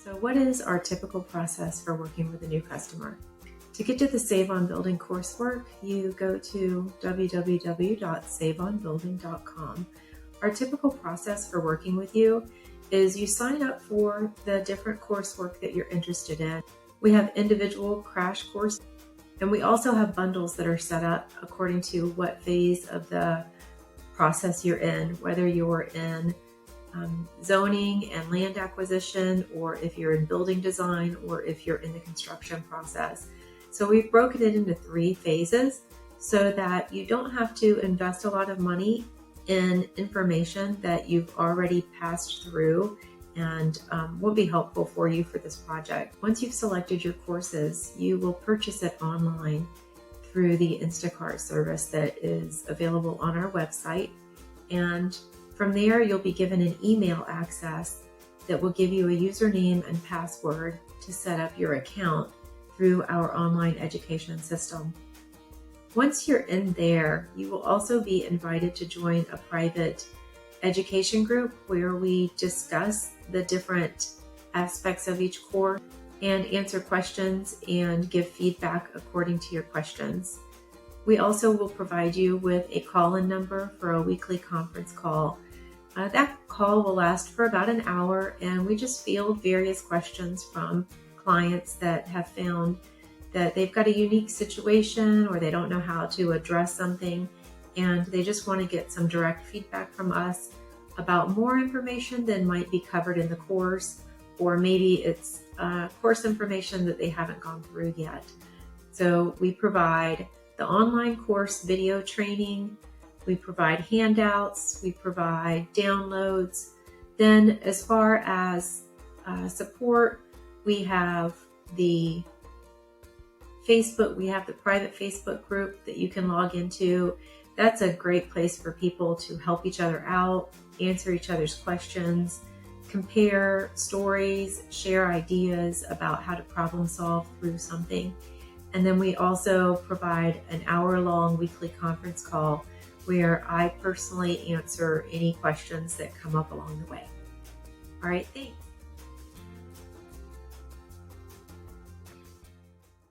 So what is our typical process for working with a new customer? To get to the Save on Building coursework, you go to www.saveonbuilding.com. Our typical process for working with you is you sign up for the different coursework that you're interested in. We have individual crash courses, and we also have bundles that are set up according to what phase of the process you're in, whether you're in zoning and land acquisition, or if you're in building design, or if you're in the construction process. So we've broken it into 3 phases so that you don't have to invest a lot of money in information that you've already passed through and will be helpful for you for this project. Once you've selected your courses, you will purchase it online through the Instacart service that is available on our website. And from there, you'll be given an email access that will give you a username and password to set up your account through our online education system. Once you're in there, you will also be invited to join a private education group where we discuss the different aspects of each course and answer questions and give feedback according to your questions. We also will provide you with a call-in number for a weekly conference call. That call will last for about an hour, and we just field various questions from clients that have found that they've got a unique situation or they don't know how to address something, and they just want to get some direct feedback from us about more information than might be covered in the course, or maybe it's course information that they haven't gone through yet. So we provide the online course video training, we provide handouts, we provide downloads. Then as far as support, we have the private Facebook group that you can log into. That's a great place for people to help each other out, answer each other's questions, compare stories, share ideas about how to problem solve through something. And then we also provide an hour-long weekly conference call where I personally answer any questions that come up along the way. All right, thanks.